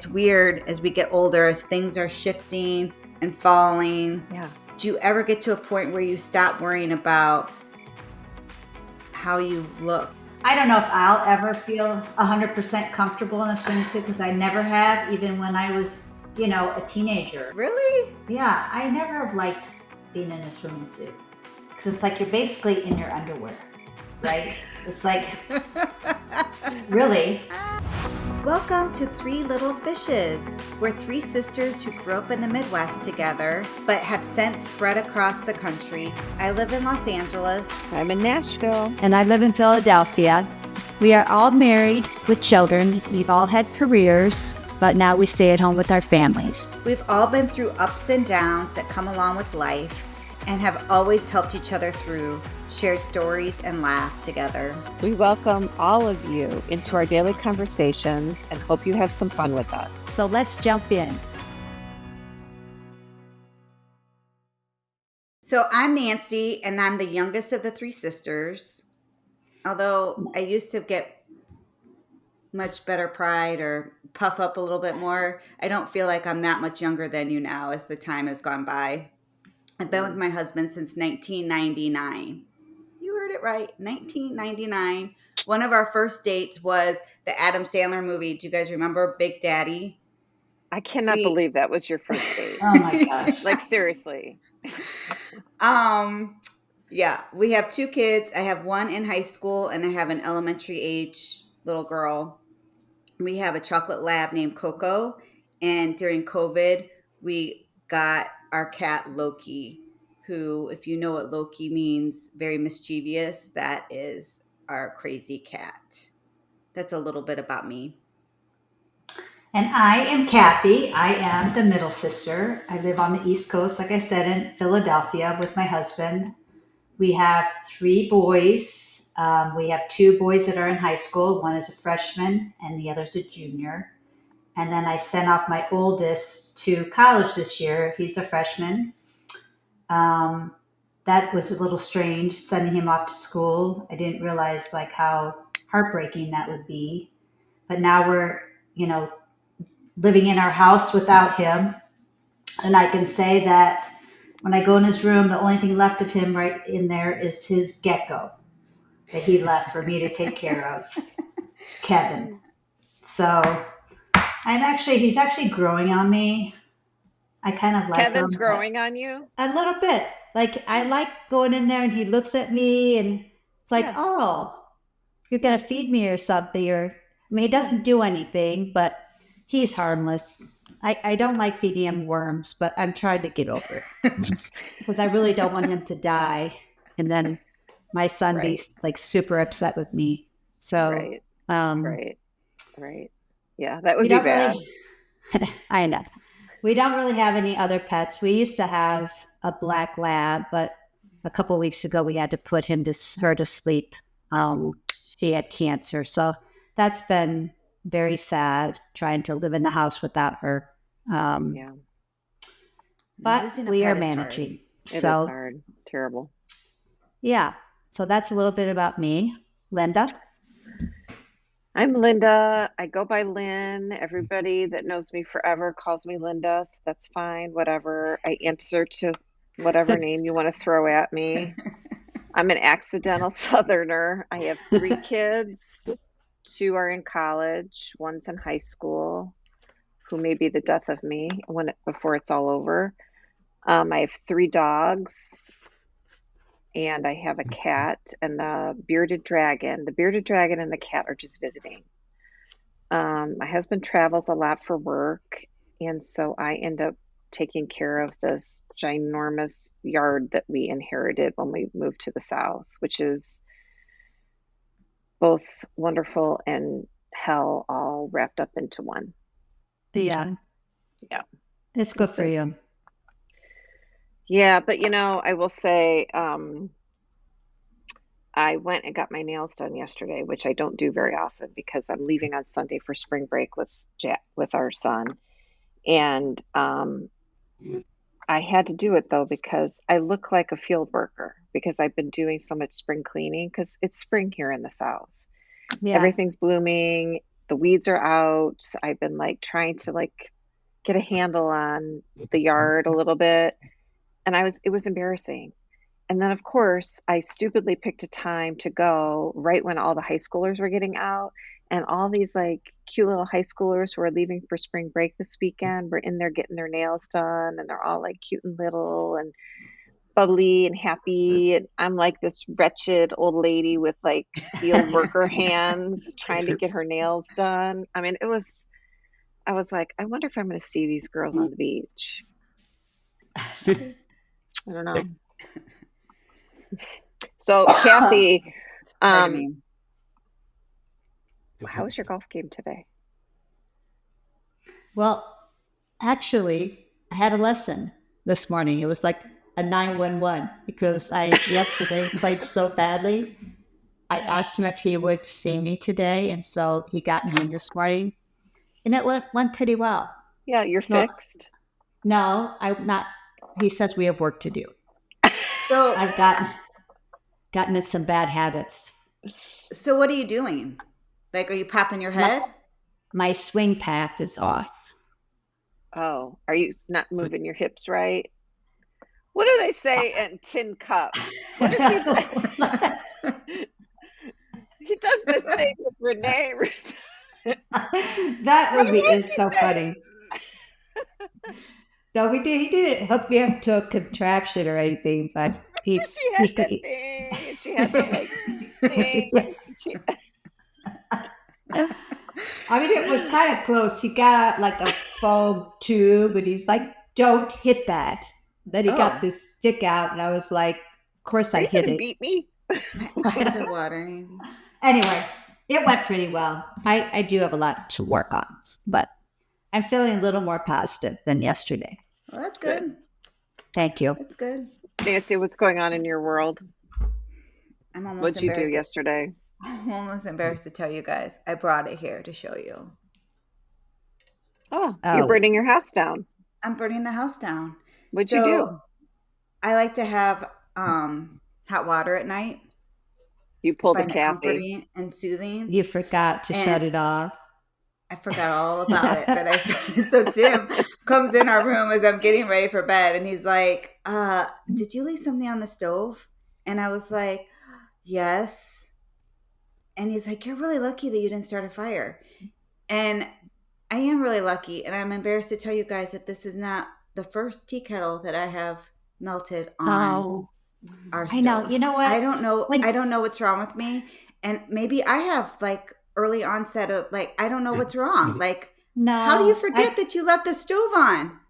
it's weird as we get older, as things are shifting and falling. Yeah. Do you ever get to a point where you stop worrying about how you look? I don't know if I'll ever feel 100% comfortable in a swimsuit because I never have, even when I was, a teenager. Really? Yeah, I never have liked being in a swimming suit because it's like you're basically in your underwear, right? It's like, really. Welcome to Three Little Fishes. We're three sisters who grew up in the Midwest together, but have since spread across the country. I live in Los Angeles. I'm in Nashville. And I live in Philadelphia. We are all married with children. We've all had careers, but now we stay at home with our families. We've all been through ups and downs that come along with life and have always helped each other through, shared stories, and laughed together. We welcome all of you into our daily conversations and hope you have some fun with us. So let's jump in. So I'm Nancy, and I'm the youngest of the three sisters. Although I used to get much better pride or puff up a little bit more, I don't feel like I'm that much younger than you now as the time has gone by. I've been with my husband since 1999. You heard it right, 1999. One of our first dates was the Adam Sandler movie. Do you guys remember Big Daddy? I cannot believe that was your first date. Oh my gosh. Like, seriously. Yeah, we have two kids. I have one in high school and I have an elementary age little girl. We have a chocolate lab named Coco. And during COVID, we got our cat Loki, who, if you know what Loki means, very mischievous. That is our crazy cat. That's a little bit about me. And I am Kathy. I am the middle sister. I live on the East Coast, like I said, in Philadelphia with my husband. We have three boys. We have two boys that are in high school. One is a freshman and the other's a junior. And then I sent off my oldest to college this year. He's a freshman. That was a little strange, sending him off to school. I didn't realize like how heartbreaking that would be. But now we're, living in our house without him. And I can say that when I go in his room, the only thing left of him right in there is his gecko that he left for me to take care of, Kevin. So he's actually growing on me. I kind of like Kevin's him, growing on you? a little bit. Like I like going in there and he looks at me and it's like, oh, you're going to feed me or something. He doesn't do anything, but he's harmless. I don't like feeding him worms, but I'm trying to get over it because I really don't want him to die. And then my son be like super upset with me. So, Right. Yeah, that would be bad. I know. We don't really have any other pets. We used to have a black lab, but a couple of weeks ago we had to put her to sleep. She had cancer, so that's been very sad trying to live in the house without her. But we are managing. It is hard. Terrible. Yeah. So that's a little bit about me. Linda? I'm Linda. I go by Lynn. Everybody that knows me forever calls me Linda, so that's fine. Whatever. I answer to whatever name you want to throw at me. I'm an accidental Southerner. I have three kids. Two are in college. One's in high school, who may be the death of me before it's all over. I have three dogs, and I have a cat and the bearded dragon. The bearded dragon and the cat are just visiting. My husband travels a lot for work, and so I end up taking care of this ginormous yard that we inherited when we moved to the South, which is both wonderful and hell all wrapped up into one. Yeah. It's good for you. Yeah, but I will say I went and got my nails done yesterday, which I don't do very often because I'm leaving on Sunday for spring break with our son. And I had to do it though because I look like a field worker because I've been doing so much spring cleaning because it's spring here in the South. Yeah. Everything's blooming. the weeds are out. I've been like trying to like get a handle on the yard a little bit, and it was embarrassing. And then, of course, I stupidly picked a time to go right when all the high schoolers were getting out. And all these like cute little high schoolers who are leaving for spring break this weekend were in there getting their nails done. And they're all like cute and little and bubbly and happy. And I'm like this wretched old lady with like field worker hands trying to get her nails done. I mean, I was like, I wonder if I'm going to see these girls on the beach. I don't know. So, Kathy, Pardon me. how was your golf game today? Well, actually, I had a lesson this morning. It was like a 911 because I yesterday played so badly. I asked him if he would see me today, and so he got me in this morning, and went pretty well. Yeah, you're No. fixed. No, I'm not. He says we have work to do. So, I've gotten in some bad habits. so what are you doing? Like, are you popping your head? My swing path is off. Oh, are you not moving your hips right? What do they say in Tin Cup? What does he say? He does this thing with Renee. That movie is so funny. No, we did. He didn't hook me up to a contraption or anything, but She had that thing, and she had the like thing. I mean, it was kind of close. He got like a foam tube, and he's like, "Don't hit that." Then he got this stick out, and I was like, "Of course I hit it." Beat me. My eyes are watering. Anyway, it went pretty well. I do have a lot to work on, but I'm feeling a little more positive than yesterday. Well, that's good. Thank you. That's good. Nancy, what's going on in your world? I'm almost What'd you do embarrassed. yesterday? I'm almost embarrassed to tell you guys. I brought it here to show you. Oh, Oh. you're burning your house down. I'm burning the house down. What'd you do? I like to have hot water at night. You pulled a Find it Kathy. comforting and soothing. You forgot to And- shut it off. I forgot all about it, but I started. So Tim comes in our room as I'm getting ready for bed, and he's like, "Did you leave something on the stove?" And I was like, "Yes." And he's like, "You're really lucky that you didn't start a fire." And I am really lucky, and I'm embarrassed to tell you guys that this is not the first tea kettle that I have melted on Oh, our stove. I know. You know what? I don't know. When- I don't know what's wrong with me, and maybe I have like early onset of like I don't know what's wrong. Like, No. how do you forget that you left the stove on?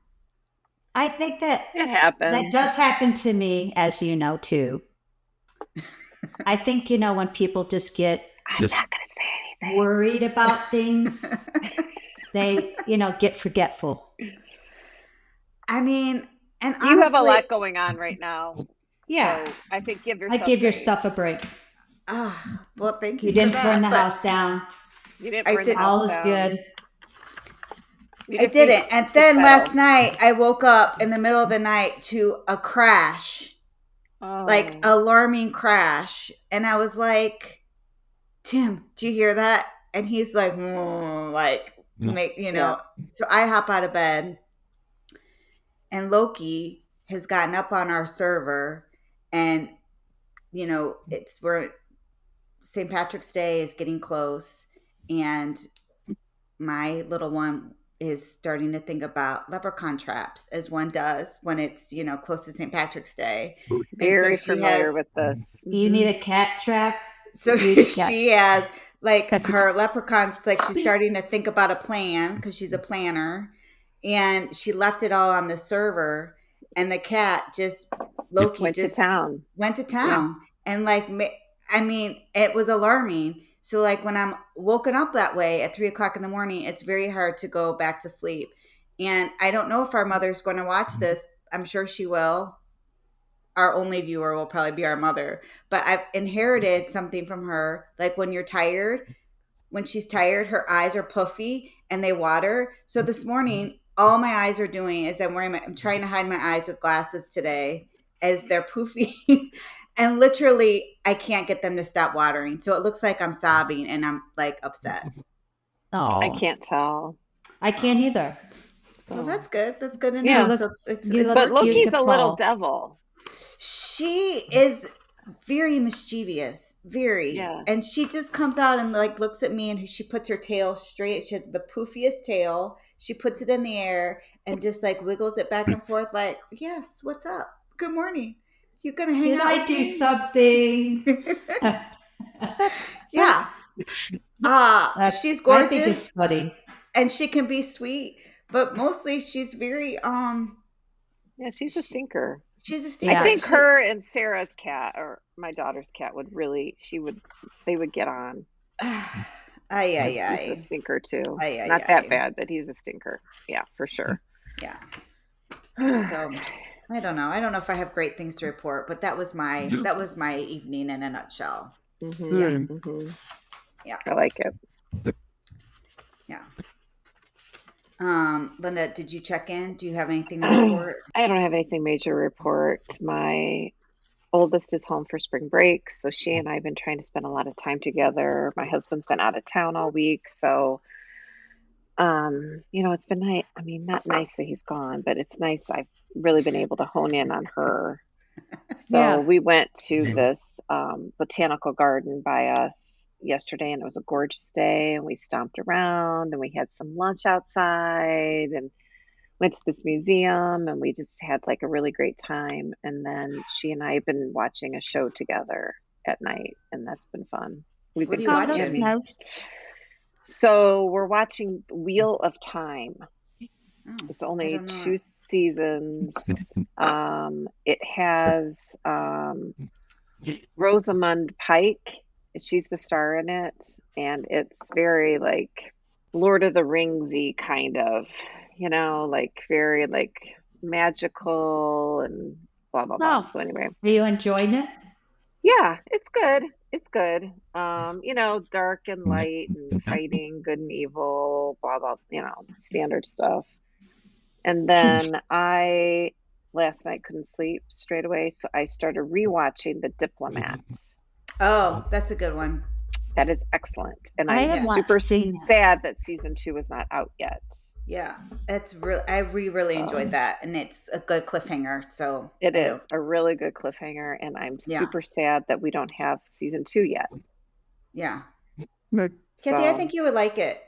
I think that It happened. that does happen to me, as you know, too. I think, when people just get I'm not going to say anything. worried about things, they, get forgetful. I mean, and You have a honestly- lot going on right now. Yeah. So I think give I yourself give grace. yourself a break. Well, thank you. You didn't for that, burn the but house down. You didn't I burn did- the house All is down. good. You I just need didn't. And to then settle. last night, I woke up in the middle of the night to a crash, Oh. like alarming crash, and I was like, "Tim, do you hear that?" And he's like, make So I hop out of bed, and Loki has gotten up on our server, and we're St. Patrick's Day is getting close, and my little one is starting to think about leprechaun traps, as one does when it's close to St. Patrick's Day. And Very so she familiar has- with this. You need a cat trap. So Yeah. she has like Except for- her leprechauns, like she's starting to think about a plan because she's a planner, and she left it all on the server, and the cat Loki Went to town. went to town, and it was alarming. So like when I'm woken up that way at 3:00 in the morning, it's very hard to go back to sleep. And I don't know if our mother's going to watch this. I'm sure she will. Our only viewer will probably be our mother. But I've inherited something from her. Like when she's tired, her eyes are puffy and they water. So this morning, all my eyes are doing is I'm trying to hide my eyes with glasses today as they're poofy. And literally, I can't get them to stop watering. So it looks like I'm sobbing and I'm like upset. Oh, I can't tell. I can't either. So. Well, that's good. That's good to Yeah. know. Look, So it's you look But working. cute Loki's to a little Paul. devil. She is very mischievous, very, Yeah. and she just comes out and like looks at me, and she puts her tail straight. She has the poofiest tail. She puts it in the air and just like wiggles it back and forth, like, "Yes, what's up? Good morning. You gonna hang Did out I with do me?" something? Yeah. She's I think it's gorgeous funny. and she can be sweet, but mostly she's very Yeah, she's a stinker. she's a I stinker. think She- her and Sarah's cat, or my daughter's cat, they would get on. Ay, He's a stinker too. Ay, ay, Not ay. that bad, but he's a stinker. Yeah, for sure. Yeah. So I don't know. I don't know if I have great things to report, but that was my evening in a nutshell. Yeah. I like it. Yeah. Linda, did you check in? Do you have anything to report? I don't have anything major to report. My oldest is home for spring break, so she and I have been trying to spend a lot of time together. My husband's been out of town all week, so it's been nice. I mean, not nice that he's gone, but it's nice I've really been able to hone in on her. So Yeah. we went to this botanical garden by us yesterday, and it was a gorgeous day, and we stomped around and we had some lunch outside and went to this museum, and we just had like a really great time. And then she and I have been watching a show together at night, and that's been fun. We've What been are you Oh, that's watching? nice. So we're watching Wheel of Time. Oh, It's I only don't know 2 it. seasons. It has Rosamund Pike. She's the star in it, and it's very like Lord of the Ringsy kind of, like very like magical and blah blah blah. Oh. So anyway, Are you enjoying it? yeah, it's good. It's good. Dark and light and fighting good and evil, blah blah, standard stuff. And then I last night couldn't sleep straight away, so I started rewatching The Diplomat. Oh, that's a good one. That is excellent. And I I'm have not super seen that. sad that season 2 is not out yet. Yeah, that's real. We really enjoyed that, and it's a good cliffhanger. So It I don't- is a really good cliffhanger, and I'm Yeah. super sad that we don't have season 2 yet. Yeah, Good. Kathy, I So, think you would like it.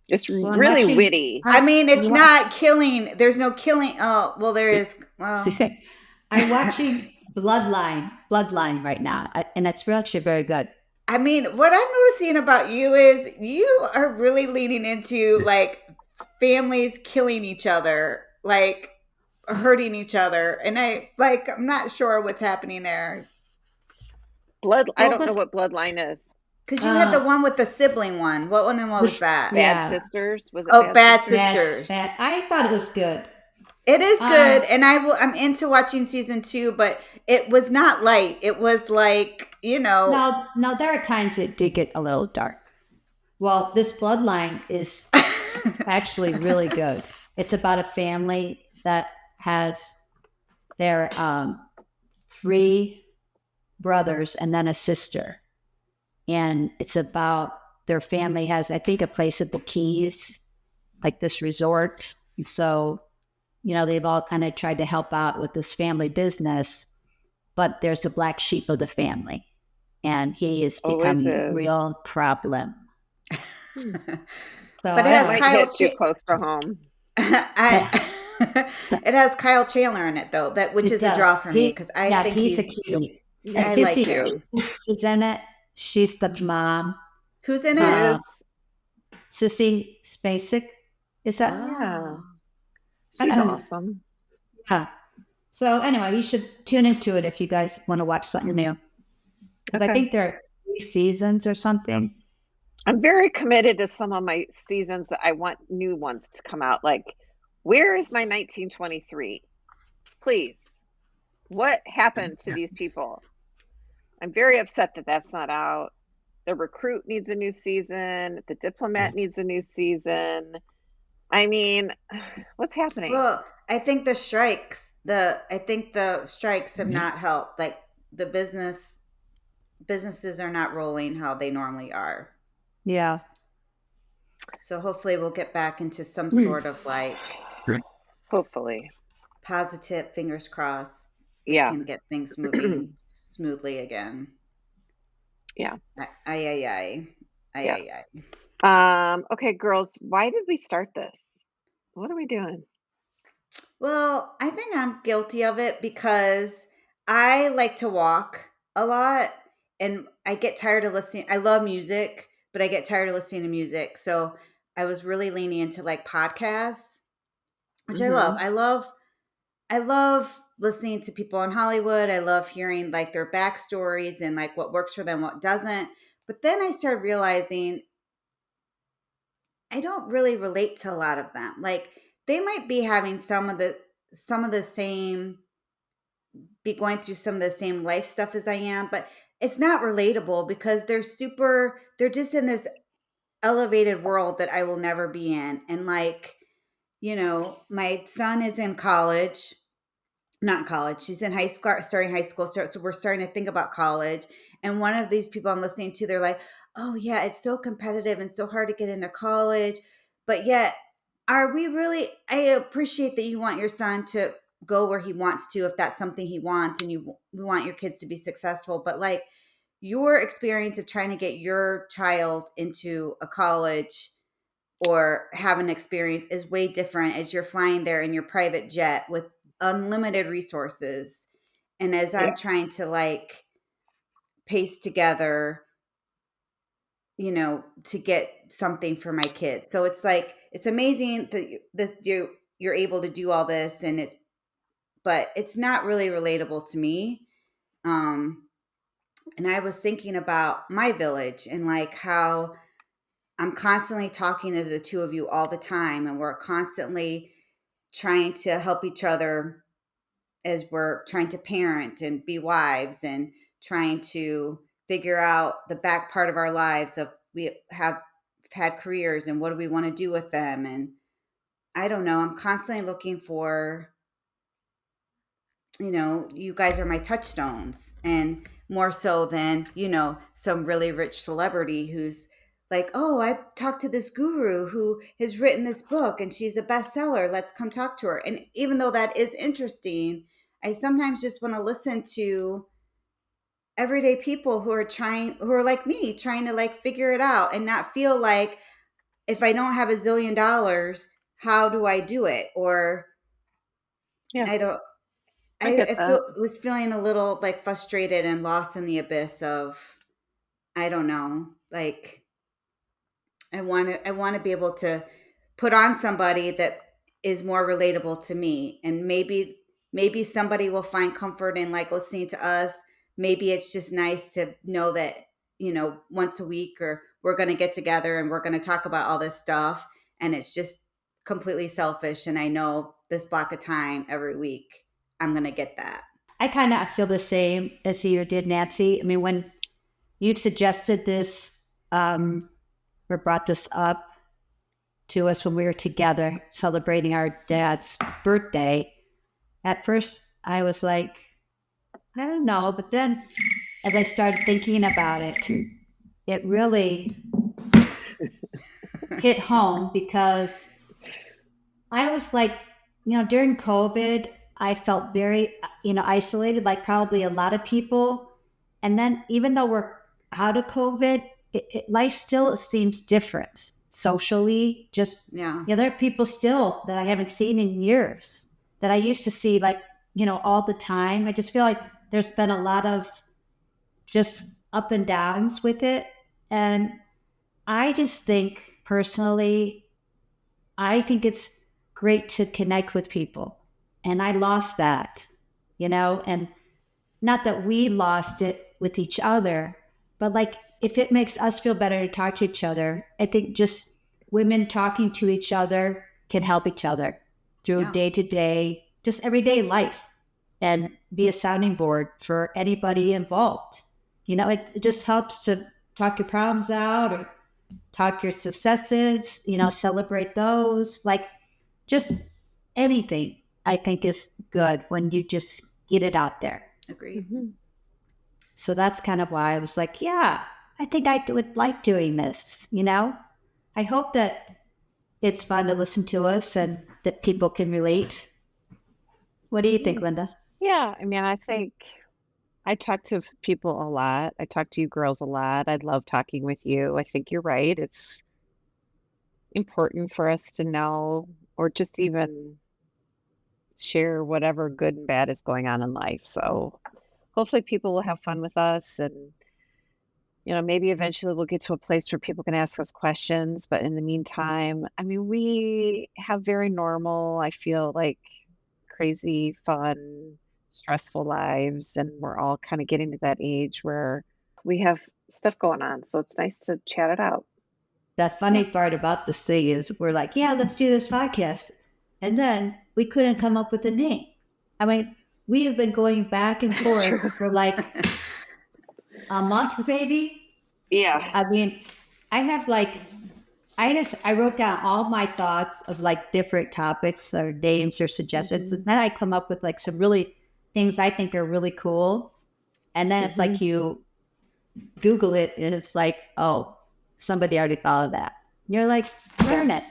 it's Well, I'm really watching- witty. I mean, it's You not killing. There's no killing. Oh, well, there is. Well, I'm watching Bloodline right now, and it's actually very good. I mean, what I'm noticing about you is you are really leaning into like families killing each other, like hurting each other, and I'm not sure what's happening there. I Well, don't know this- what Bloodline is. Because you had the one with the sibling one. What one and what was that? Yeah. Bad Sisters? Was it Oh, Bad Sisters? Sisters. I thought it was good. It is good, and I'm into watching season 2, but it was not light. It was like, Now, there are times it did get a little dark. Well, this Bloodline is actually really good. It's about a family that has their 3 brothers and then a sister. And it's about their family has, I think, a place at the Keys, like this resort. And so, they've all kind of tried to help out with this family business, but there's a black sheep of the family. And he has become Always a is. real problem. So But it That has might Kyle hit too Ch- close to home. It has Kyle Chandler in it though, which is a draw for me because I think he's a cutie. Yeah, I And like Sissy him. is in it. She's the mom. Who's in It it? Uh, is. Sissy Spacek. Is that? Yeah. Oh. She's awesome. Yeah. So anyway, you should tune into it if you guys want to watch something new. Because I Okay. think there are 3 seasons or something. I'm very committed to some of my seasons that I want new ones to come out. Like, where is my 1923? Please. What happened to these people? I'm very upset that that's not out. The Recruit needs a new season. The Diplomat needs a new season. I mean, what's happening? Well, I think the strikes have not helped. Like the businesses are not rolling how they normally are. Yeah. So hopefully we'll get back into some sort of like Hopefully. positive, fingers crossed, we Yeah. can get things moving smoothly again. Yeah. Ay, ay, ay, ay. Ay, Yeah. ay, ay. Okay, girls, why did we start this? What are we doing? Well, I think I'm guilty of it because I like to walk a lot and I get tired of listening. I love music, but I get tired of listening to music. So I was really leaning into like podcasts, which I love. Mhm. I love listening to people in Hollywood. I love hearing like their backstories and like what works for them, what doesn't. But then I started realizing I don't really relate to a lot of them. Like they might be having some of the same be going through some of the same life stuff as I am, but it's not relatable because they're just in this elevated world that I will never be in. And like, my son is in college, not in college, she's in high school, starting high school. So we're starting to think about college. And one of these people I'm listening to, they're like, oh, yeah, it's so competitive and so hard to get into college. But yet, are we really? I appreciate that you want your son to go where he wants to, if that's something he wants, and you want your kids to be successful. But like your experience of trying to get your child into a college or have an experience is way different as you're flying there in your private jet with unlimited resources, and as Yeah. I'm trying to like pace together, to get something for my kids. So it's like it's amazing that you're able to do all this, but it's not really relatable to me. um and I was thinking about my village and like how I'm constantly talking to the two of you all the time, and we're constantly trying to help each other as we're trying to parent and be wives and trying to figure out the back part of our lives of we have had careers and what do we want to do with them. And I don't know, I'm constantly looking for, you guys are my touchstones, and more so than, some really rich celebrity who's like, oh, I talked to this guru who has written this book and she's a bestseller. Let's come talk to her. And even though that is interesting, I sometimes just want to listen to everyday people who are like me, trying to like figure it out and not feel like if I don't have $1 zillion, how do I do it? Or Yeah. I don't, I get I that. was feeling a little like frustrated and lost in the abyss of, I don't know, like I want to be able to put on somebody that is more relatable to me, and maybe somebody will find comfort in like listening to us. Maybe it's just nice to know that, once a week or we're going to get together and we're going to talk about all this stuff, and it's just completely selfish, and I know this block of time every week I'm going to get that. I kind of feel the same as you did, Nancy. I mean, when you suggested this or brought this up to us when we were together celebrating our dad's birthday, at first I was like, I don't know. But then as I started thinking about it, it really hit home because I was like, during COVID, I felt very, isolated, like probably a lot of people. And then even though we're out of COVID, life still seems different socially. Just, Yeah. there are people still that I haven't seen in years that I used to see, like, all the time. I just feel like there's been a lot of just up and downs with it. And I just think personally, I think it's great to connect with people. And I lost that, and not that we lost it with each other, but like if it makes us feel better to talk to each other, I think just women talking to each other can help each other through Yeah. day to day, just everyday life, and be a sounding board for anybody involved. It just helps to talk your problems out or talk your successes, celebrate those. Like just anything I think is good when you just get it out there. Agreed. Mhm. So that's kind of why I was like, yeah, I think I would like doing this, I hope that it's fun to listen to us and that people can relate. What do you think, Linda? Yeah, I mean, I think I talk to people a lot. I talk to you girls a lot. I love talking with you. I think you're right. It's important for us to know or just even share whatever good and bad is going on in life. So hopefully people will have fun with us and maybe eventually we'll get to a place where people can ask us questions. But in the meantime, I mean, we have very normal, I feel like crazy, fun, stressful lives. And we're all kind of getting to that age where we have stuff going on. So it's nice to chat it out. The funny part about this thing is we're like, yeah, let's do this podcast. And then we couldn't come up with a name. I mean, we have been going back and forth for like a month, maybe. Yeah. I mean, I have like, I wrote down all my thoughts of like different topics or names or suggestions. And then I come up with like some really things I think are really cool. And then it's like you Google it and it's like, oh, somebody already thought of that. And you're like, learn it.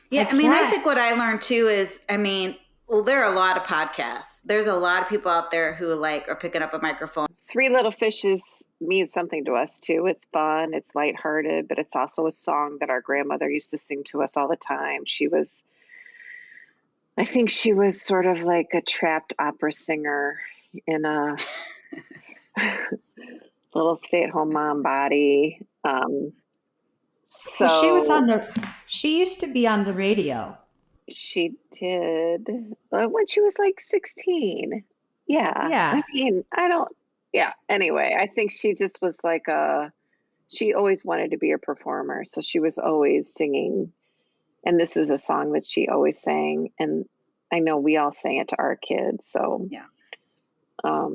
Yeah, I mean, I think what I learned too is, I mean, well, there are a lot of podcasts. There's a lot of people out there who like are picking up a microphone. Three Little Fishes means something to us too. It's fun, it's lighthearted, but it's also a song that our grandmother used to sing to us all the time. I think she was sort of like a trapped opera singer in a little stay-at-home mom body. So well, she used to be on the radio. She did when she was like 16. Yeah. I mean, anyway, I think she just was like she always wanted to be a performer. So she was always singing. And this is a song that she always sang. And I know we all sang it to our kids. So yeah.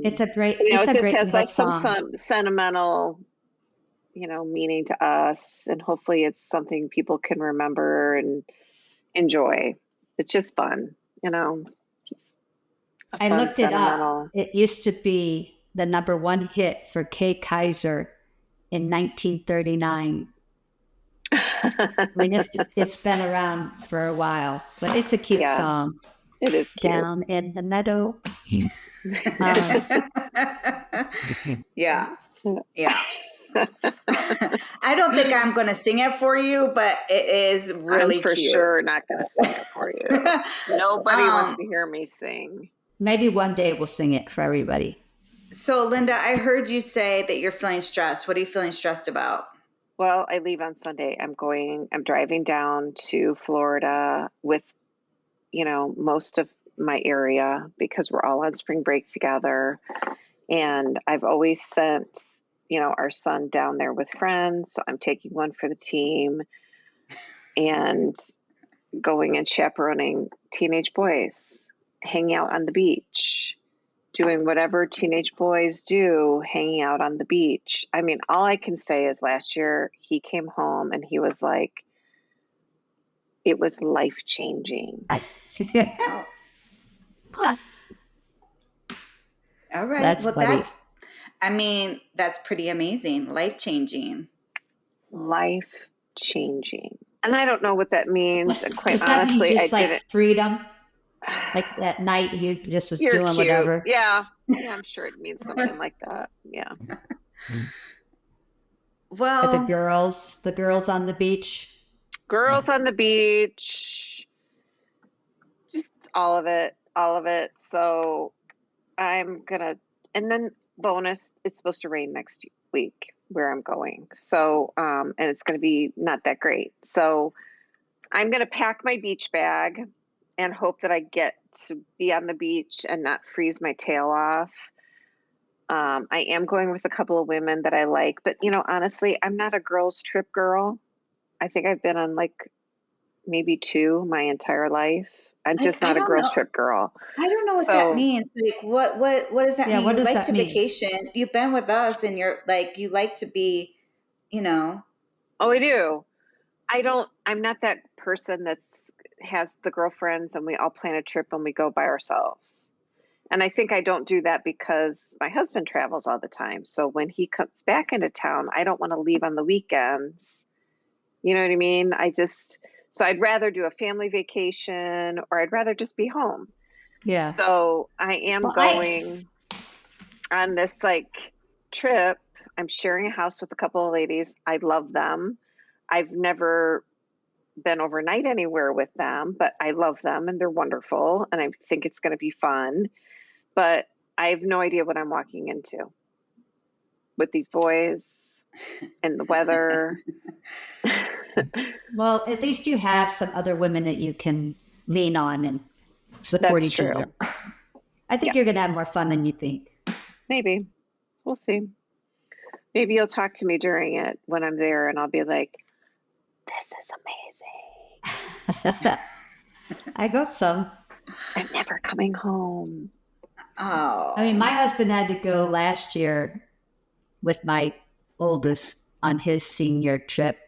It's a great, it it's just a great has like song. some sentimental, meaning to us. And hopefully it's something people can remember and enjoy. It's just fun, just I looked it up. It used to be the #1 hit for Kay Kaiser in 1939. I mean, it's been around for a while, but it's a cute song. It is cute. Down in the meadow. Yeah. I don't think I'm going to sing it for you, but it is really I'm for cute. sure not going to sing it for you. Nobody wants to hear me sing. Maybe one day we'll sing it for everybody. So, Linda, I heard you say that you're feeling stressed. What are you feeling stressed about? Well, I leave on Sunday. I'm driving down to Florida with, most of my area because we're all on spring break together. And I've always sent, our son down there with friends. So I'm taking one for the team and going and chaperoning teenage boys, hanging out on the beach, doing whatever teenage boys do, hanging out on the beach. I mean, all I can say is last year he came home and he was like, it was life-changing. All right. That's pretty amazing. Life-changing. Life-changing. And I don't know what that means. And quite Does that honestly, mean just I didn't. Freedom. Like that night, you just was You're doing cute. whatever. Yeah, I'm sure it means something like that. Yeah. Well, But the girls on the beach. Girls on the beach. Just all of it. So I'm gonna, and then bonus, it's supposed to rain next week where I'm going. So, and it's going to be not that great. So I'm going to pack my beach bag and hope that I get to be on the beach and not freeze my tail off. I am going with a couple of women that I like, but honestly, I'm not a girls trip girl. I think I've been on like maybe 2 my entire life. I'm just not a girls trip girl. I don't know what that means. Like, what does that mean? You like to vacation. You've been with us, and you're like, you like to be, Oh, I do. I'm not that person has the girlfriends and we all plan a trip and we go by ourselves. And I think I don't do that because my husband travels all the time. So when he comes back into town, I don't want to leave on the weekends You know what I mean? So I'd rather do a family vacation or I'd rather just be home. Yeah. So I am Well, going on this like trip. I'm sharing a house with a couple of ladies. I love them. I've never been overnight anywhere with them, but I love them and they're wonderful. And I think it's going to be fun. But I have no idea what I'm walking into with these boys and the weather. Well, at least you have some other women that you can lean on and support That's each true. other. I think Yeah. you're going to have more fun than you think. Maybe. We'll see. Maybe you'll talk to me during it when I'm there and I'll be like, this is amazing. I hope so. I'm never coming home. Oh. I mean, my husband had to go last year with my oldest on his senior trip,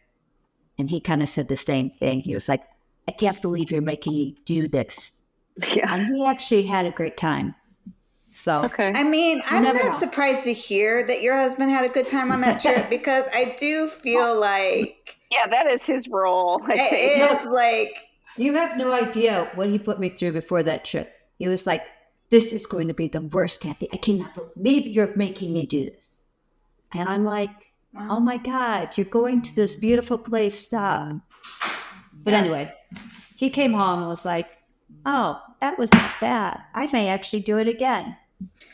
and he kind of said the same thing. He was like, I can't believe you're making me do this. Yeah. And he actually had a great time. So, Okay. I mean, I'm never not know. surprised to hear that your husband had a good time on that trip because I do feel like Yeah, that is his role, I think. it is like, you have no idea what he put me through before that trip. He was like, this is going to be the worst, Kathy. I cannot believe you're making me do this. And I'm like, oh my God, you're going to this beautiful place. Stop. But anyway, he came home and was like, oh, that was not bad. I may actually do it again.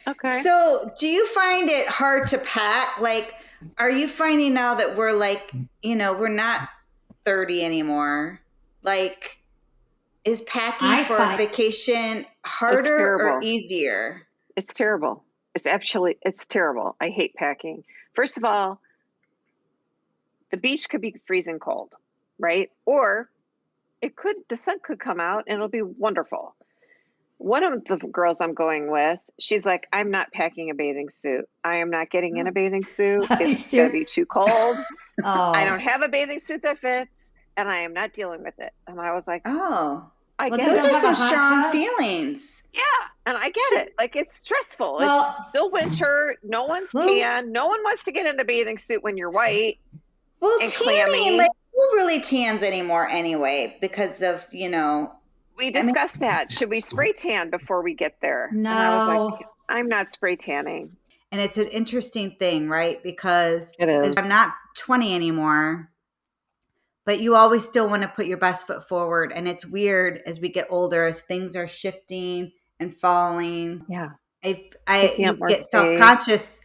Okay. so do you find it hard to pack? Like, are you finding now that we're like, we're not 30 anymore? Like, is packing I for a find- vacation harder or terrible. easier? It's terrible. It's terrible. I hate packing. First of all, the beach could be freezing cold, right? Or the sun could come out and it'll be wonderful. One of the girls I'm going with, she's like, I'm not packing a bathing suit. I am not getting in a bathing suit. It's going to be too cold. Oh, I don't have a bathing suit that fits and I am not dealing with it. And I was like, Oh, I Well, get those it. are have some a hot strong tub? feelings. Yeah, and I get it. Like it's stressful. Well- It's still winter. No one's Well- tan. No one wants to get in a bathing suit when you're white. Well, And tanning, clammy. like, who really tans anymore anyway because of, We discussed that. Should we spray tan before we get there? And I was like, I'm not spray tanning. and it's an interesting thing, right? Because It is. I'm not 20 anymore, but you always still want to put your best foot forward. And it's weird as we get older, as things are shifting and falling. Yeah. You up more get space. self-conscious.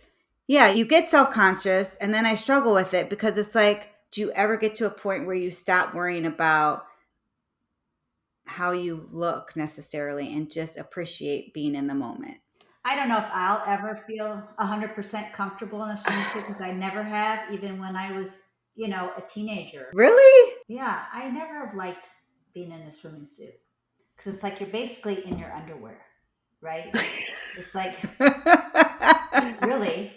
Yeah, you get self-conscious, and then I struggle with it because it's like, do you ever get to a point where you stop worrying about how you look necessarily and just appreciate being in the moment? I don't know if I'll ever feel 100% comfortable in a swimsuit because I never have, even when I was, a teenager. Really? Yeah, I never have liked being in a swimming suit because it's like you're basically in your underwear, right? It's like, really?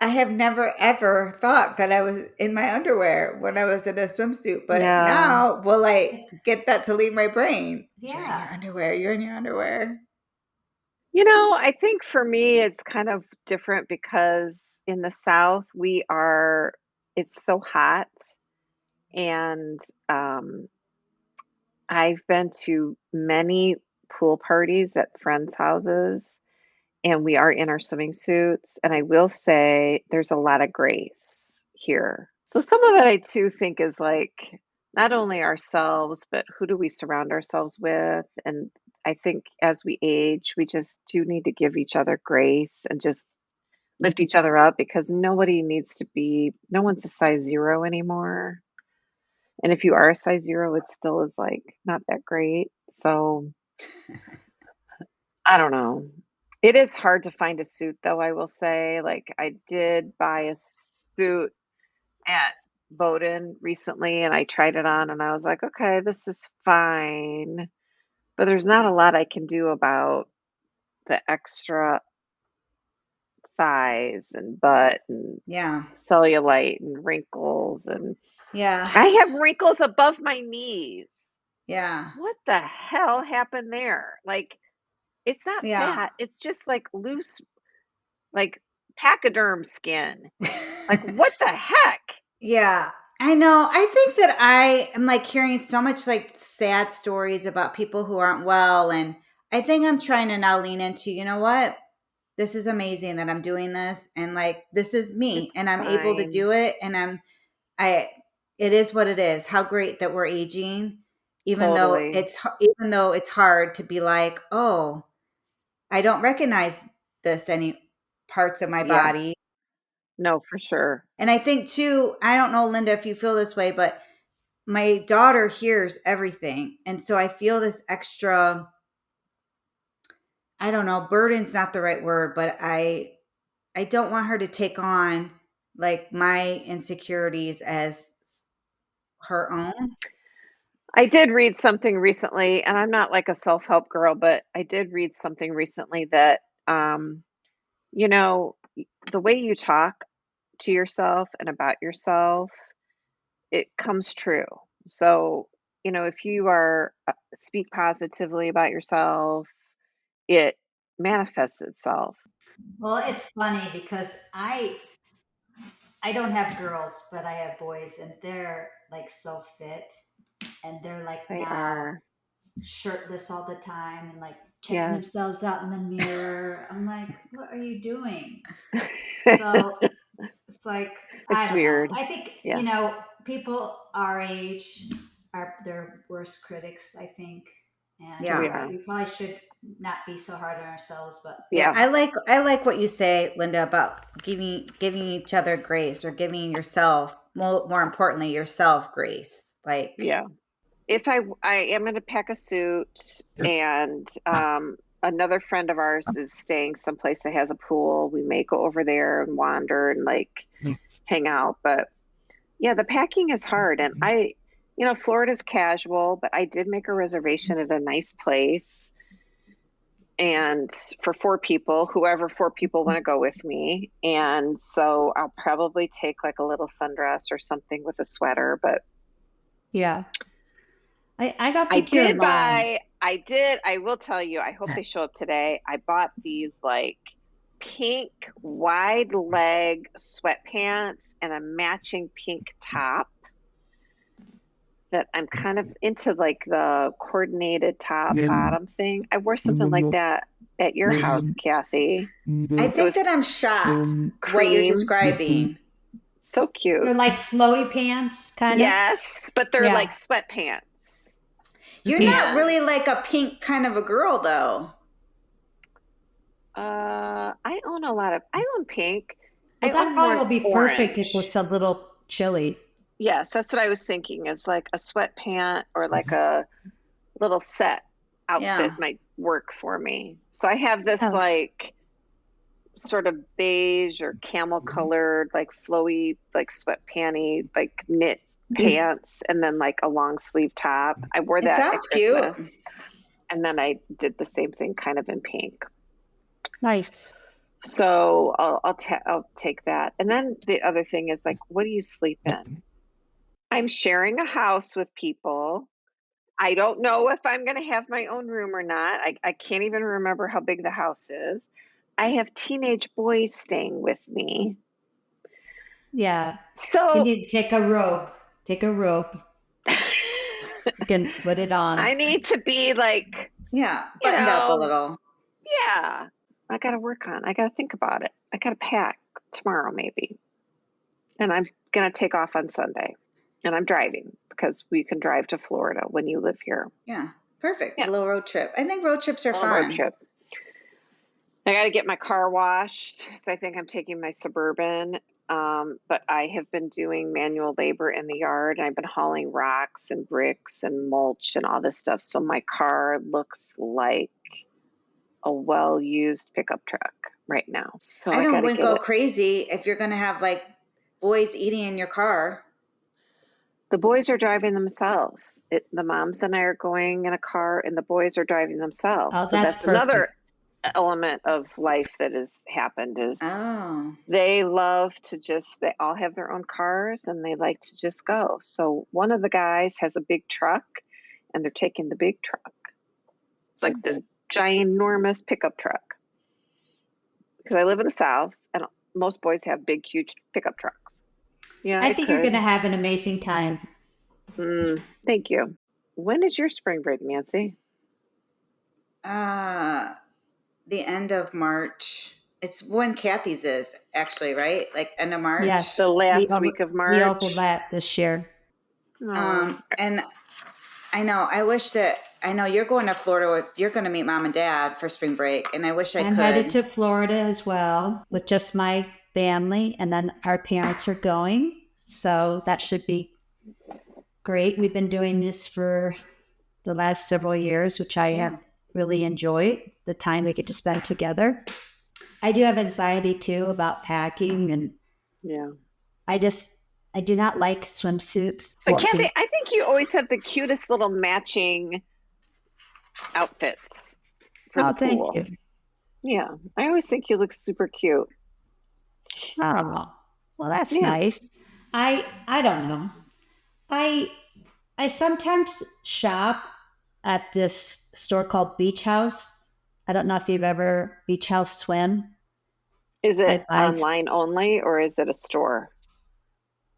I have never ever thought that I was in my underwear when I was in a swimsuit, but Yeah. now will I get that to leave my brain? You're in Yeah. your underwear. You're in your underwear. I think for me, it's kind of different because in the South, it's so hot. And I've been to many pool parties at friends' houses, and we are in our swimming suits. And I will say there's a lot of grace here. So some of it I too think is like not only ourselves, but who do we surround ourselves with? And I think as we age, we just do need to give each other grace and just lift each other up because no one's a size 0 anymore. And if you are a size 0, it still is like not that great. So I don't know. It is hard to find a suit though, I will say. Like I did buy a suit at Bowdoin recently and I tried it on and I was like, okay, this is fine. But there's not a lot I can do about the extra thighs and butt and Yeah. cellulite and wrinkles. And Yeah. I have wrinkles above my knees. Yeah. What the hell happened there? Like, it's not Yeah. fat. It's just like loose, like pachyderm skin. Like, what the heck? Yeah. I know. I think that I am like hearing so much like sad stories about people who aren't well. And I think I'm trying to now lean into, you know what? This is amazing that I'm doing this. And like, this is me It's and I'm able to fine. do it. And I, it is what it is. How great that we're aging, Totally. even though it's hard to be like, oh, I don't recognize this any parts of my Yeah. body. No, for sure. And I think too, I don't know, Linda, if you feel this way, but my daughter hears everything. And so I feel this extra, I don't know, burden's not the right word, but I don't want her to take on like my insecurities as her own. I did read something recently, and I'm not like a self-help girl, but I did read something recently that, you know, the way you talk to yourself and about yourself, it comes true. So, if you are speak positively about yourself, it manifests itself. Well, it's funny because I don't have girls, but I have boys, and they're like so fit, and they're like They now are, shirtless all the time and like checking yes. themselves out in the mirror. I'm like, what are you doing? So it's like, I It's don't know. weird. I think, Yeah. people our age are their worst critics, I think. And Oh Yeah. you're right. yeah. We probably should not be so hard on ourselves, but Yeah, Yeah. I like what you say, Linda, about giving each other grace or giving yourself, more importantly, yourself grace. Like, Yeah. If I am gonna pack a suit, and another friend of ours is staying someplace that has a pool. We may go over there and wander and like hang out. But yeah, the packing is hard. And Florida's casual, but I did make a reservation at a nice place, and for 4 people, whoever 4 people want to go with me. And so I'll probably take like a little sundress or something with a sweater. But Yeah. I got I picture did online. I will tell you, I hope they show up today. I bought these like pink wide leg sweatpants and a matching pink top that I'm kind of into, like the coordinated top bottom thing. I wore something like that at your house, Kathy. I It think was that I'm shocked what you're cream. describing. So cute. they're like flowy pants, kind of. Yes, but they're Yeah. like sweatpants. You're not And really like a pink kind of a girl, though. I own pink. Well, I that own probably more will be perfect if orange. it's a little chilly. Yes, that's what I was thinking, is like a sweatpant or like a little set outfit Yeah. might work for me. So I have this Oh, like sort of beige or camel colored, like flowy, like sweat panty, like knit pants, and then like a long sleeve top. I wore It that at sounds cute. Christmas. And then I did the same thing kind of in pink. nice. So I'll take that. And then the other thing is like, what do you sleep in? I'm sharing a house with people. I don't know if I'm going to have my own room or not. I can't even remember how big the house is. I have teenage boys staying with me. Yeah. You So need to take a robe. Take a rope. You can put it on. I need to be like, Yeah, you buttoned up a know, little. yeah, I got to work on. I got to think about it. I got to pack tomorrow maybe. And I'm going to take off on Sunday. And I'm driving because we can drive to Florida when you live here. Yeah, perfect. Yeah. A little road trip. I think road trips are A little fun. road trip. I got to get my car washed. So I think I'm taking my Suburban. But I have been doing manual labor in the yard, and I've been hauling rocks and bricks and mulch and all this stuff. So my car looks like a well-used pickup truck right now. So I got to wouldn't get go it. crazy if you're going to have like boys eating in your car. The boys are driving themselves. The moms and I are going in a car, and the boys are driving themselves. Oh, So that's that's another perfect. element of life that has happened is Oh, they love to they all have their own cars and they like to just go. So one of the guys has a big truck, and they're taking the big truck. It's like this ginormous pickup truck. Because I live in the South, and most boys have big, huge pickup trucks. Yeah, I I think you're could. going to have an amazing time. Thank you. When is your spring break, Nancy? Uh, the end of March. It's when Kathy's is actually, right? Like end of March. The Yes, last week of we March? overlap this year. Oh, And I know, I know you're going to Florida you're going to meet mom and dad for spring break. And I wish I I'm headed could. to Florida as well with just my family, and then our parents are going. So that should be great. We've been doing this for the last several years, which I have really enjoyed the time we get to spend together. I do have anxiety too about packing, and yeah. I do not like swimsuits. But Kathy, I think you always have the cutest little matching outfits for the pool. Thank you. Yeah, I always think you look super cute. Oh, well, that's nice. I don't know. I sometimes shop at this store called Beach House. I don't know if you've ever Beach House swim. Is it I- online only or is it a store?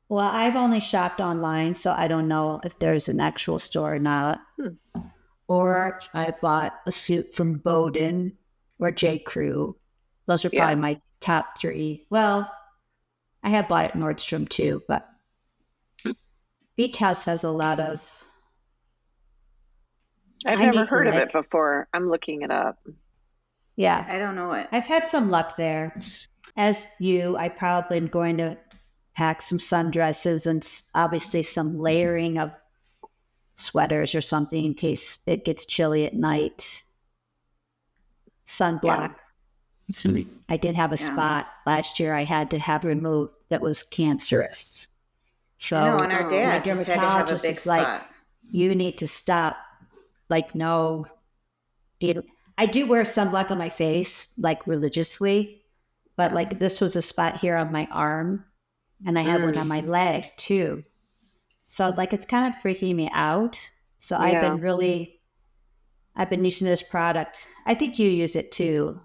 Well, I've only shopped online, so I don't know if there's an actual store or not. Or I bought a suit from Bowden or J. Crew. Those are probably my top three. Well, I have bought at Nordstrom too, but Beach House has a lot of. I've never heard of it before. I'm looking it up. Yeah. I don't know it. I've had some luck there. As you, I probably am going to pack some sundresses and obviously some layering of sweaters or something in case it gets chilly at night. Sunblock. Yeah. I did have a spot last year I had to have removed that was cancerous. So I know, and our dad my just had to have a dermatologist big is spot. like, you need to stop. Like, no. I do wear sunblock on my face, like religiously, but like this was a spot here on my arm, and I had one on my leg too. So like it's kind of freaking me out. So I've been using this product. I think you use it too.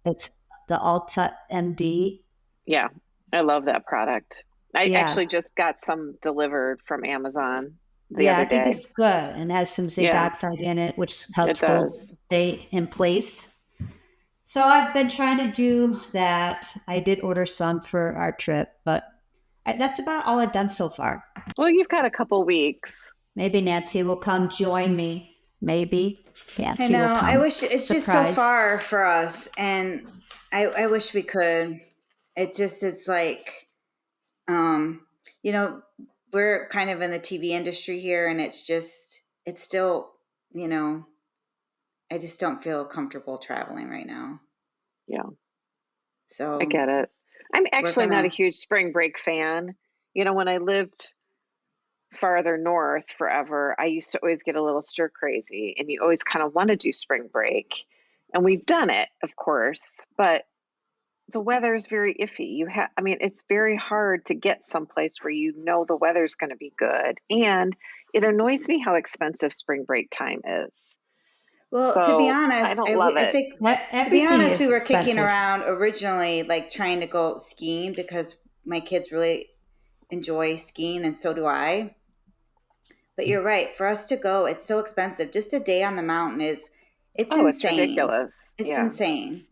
It's the Ulta MD. Yeah, I love that product. I actually just got some delivered from Amazon the other day. I think it's good and has some zinc oxide in it, which helps stay in place. So I've been trying to do that. I did order some for our trip, but that's about all I've done so far. Well, you've got a couple weeks. Maybe Nancy will come join me. Maybe Nancy I know. will come. I wish it's just so far for us, and I wish we could. It's like, you know, we're kind of in the TV industry here, and it's still, you know, I just don't feel comfortable traveling right now. Yeah. So I get it. I'm actually not a huge spring break fan. You know, when I lived farther north forever, I used to always get a little stir crazy, and you always kind of want to do spring break. And we've done it, of course, but the weather is very iffy. It's very hard to get someplace where you know the weather's going to be good. And it annoys me how expensive spring break time is. Well, so to be honest, I don't love it. I think, to be honest, we were kicking around originally, like trying to go skiing because my kids really enjoy skiing, and so do I. But you're right. For us to go, it's so expensive. Just a day on the mountain it's insane. It's ridiculous. It's insane.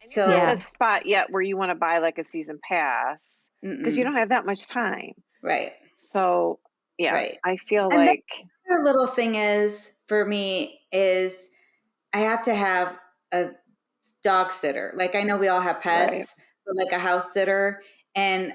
So you're not at a spot yet where you want to buy like a season pass because you don't have that much time. Right. So I feel and like the little thing is for me is I have to have a dog sitter. Like I know we all have pets, but like a house sitter. And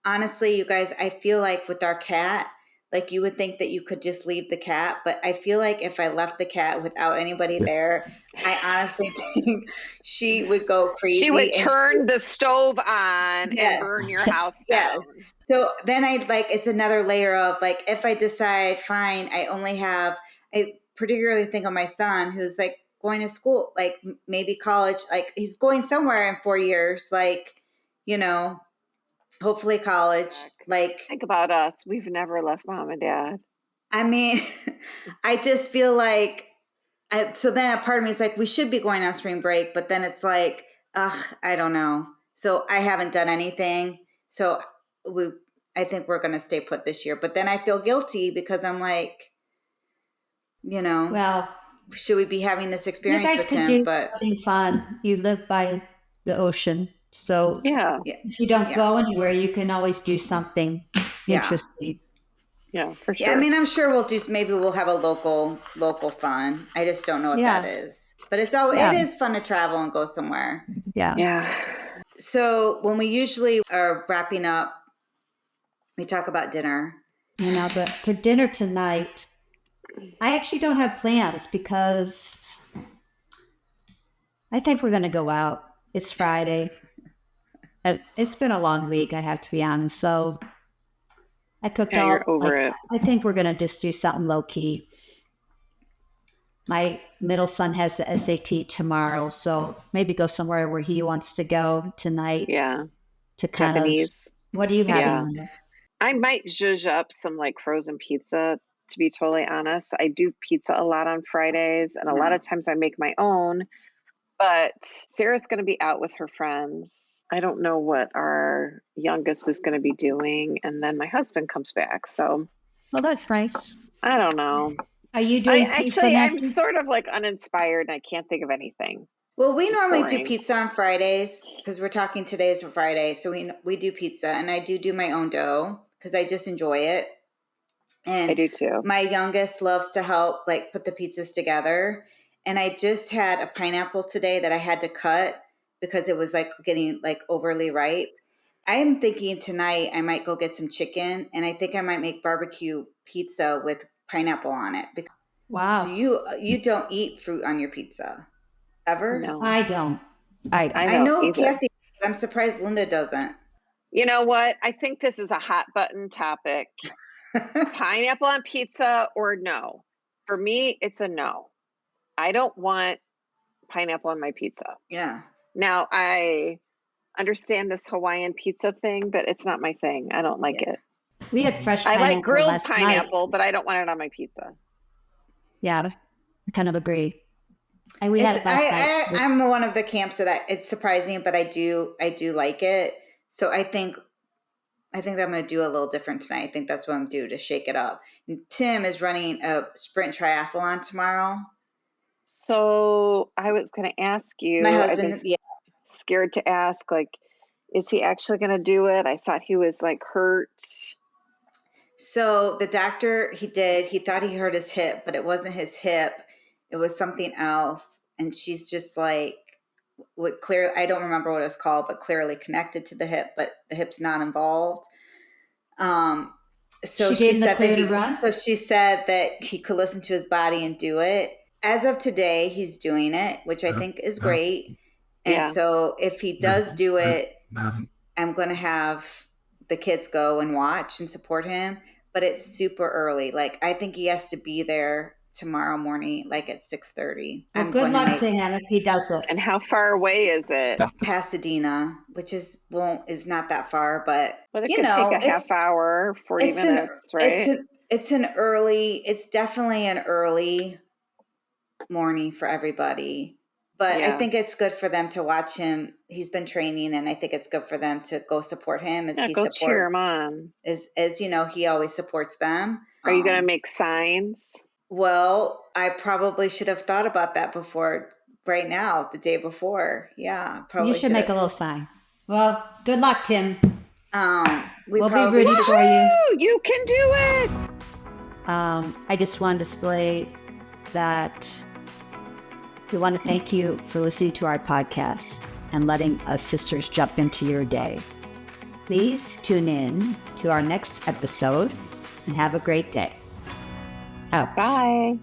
honestly, you guys, I feel like with our cat, like you would think that you could just leave the cat, but I feel like if I left the cat without anybody there, I honestly think she would go crazy. She would turn the stove on and burn your house down. So then it's another layer of like, if I decide, fine, I particularly think of my son who's like going to school, like maybe college, like he's going somewhere in 4 years, like, you know, hopefully college. Like, think about us. We've never left mom and dad. I mean, I just feel like, so then a part of me is like, we should be going on spring break, but then it's like, I don't know. So I haven't done anything. So I think we're going to stay put this year. But then I feel guilty because I'm like, Well, should we be having this You experience guys with could him? do But something fun. You live by the ocean, so Yeah. if you don't Yeah. go anywhere, you can always do something. Yeah. interesting. Yeah, for sure. yeah, I mean, I'm sure maybe we'll have a local fun. I just don't know what Yeah. that is. But it is fun to travel and go somewhere. Yeah. yeah. So when we usually are wrapping up, we talk about dinner. But for dinner tonight, I actually don't have plans because I think we're going to go out. It's Friday. It's been a long week, I have to be honest. So I cooked Yeah, all. you're over it. I think we're going to just do something low key. My middle son has the SAT tomorrow, so maybe go somewhere where he wants to go tonight Yeah. to kind Japanese. of. What are you having? Yeah. Linda? I might zhuzh up some like frozen pizza, to be totally honest. I do pizza a lot on Fridays, and a lot Yeah. of times I make my own. But Sarah's going to be out with her friends. I don't know what our youngest is going to be doing. And then my husband comes back. So Well, that's nice. I don't know. Are you doing pizza, I'm Nancy? sort of like uninspired and I can't think of anything. Well, we normally do boring. pizza on Fridays because we're talking today is for Friday. So we do pizza, and I do my own dough because I just enjoy it. And I do too. my youngest loves to help like put the pizzas together. And I just had a pineapple today that I had to cut because it was like getting like overly ripe. I am thinking tonight I might go get some chicken, and I think I might make barbecue pizza with pineapple on it. Wow. So you don't eat fruit on your pizza ever? No. I don't. I I know either. Kathy, but I'm surprised Linda doesn't. You know what? I think this is a hot button topic. Pineapple on pizza or no? For me, it's a no. I don't want pineapple on my pizza. Yeah. Now, I understand this Hawaiian pizza thing, but it's not my thing. I don't like Yeah. it. We had fresh I pineapple like grilled last night. pineapple, but I don't want it on my pizza. Yeah, I kind of agree. And we had it last night. I'm one of the camps that it's surprising, but I do like it. So I think I'm going to do a little different tonight. I think that's what I'm due to shake it up. And Tim is running a sprint triathlon tomorrow. So I was going to ask you. My I've husband, been yeah. scared to ask, like, is he actually going to do it? I thought he was like hurt. So the doctor, he thought he hurt his hip, but it wasn't his hip. It was something else. And she's just like, I don't remember what it's called, but clearly connected to the hip, but the hip's not involved. So She gave him the said clear that to run? so she said that he could listen to his body and do it. As of today, he's doing it, which I think is great. And Yeah. so if he does do it, I'm going to have the kids go and watch and support him, but it's super early. Like I think he has to be there tomorrow morning, like at 6:30. Well, I'm good going to luck make to him if he does it. And how far away is it? Pasadena, which is not that far, but Well, it you could know, take a half hour, 40 minutes, right? it's definitely an early morning for everybody. But I Yeah. think it's good for them to watch him. He's been training, and I think it's good for them to go support him as Yeah, he go cheer him supports. on. As you know, he always supports them. Are you going to make signs? Well, I probably should have thought about that before. Right now, the day before, yeah, probably You should make a little sign. Well, good luck, Tim. We'll be rooting for you. Woo! You can do it! I just wanted to say that we want to thank you for listening to our podcast and letting us sisters jump into your day. Please tune in to our next episode and have a great day. Out. Bye.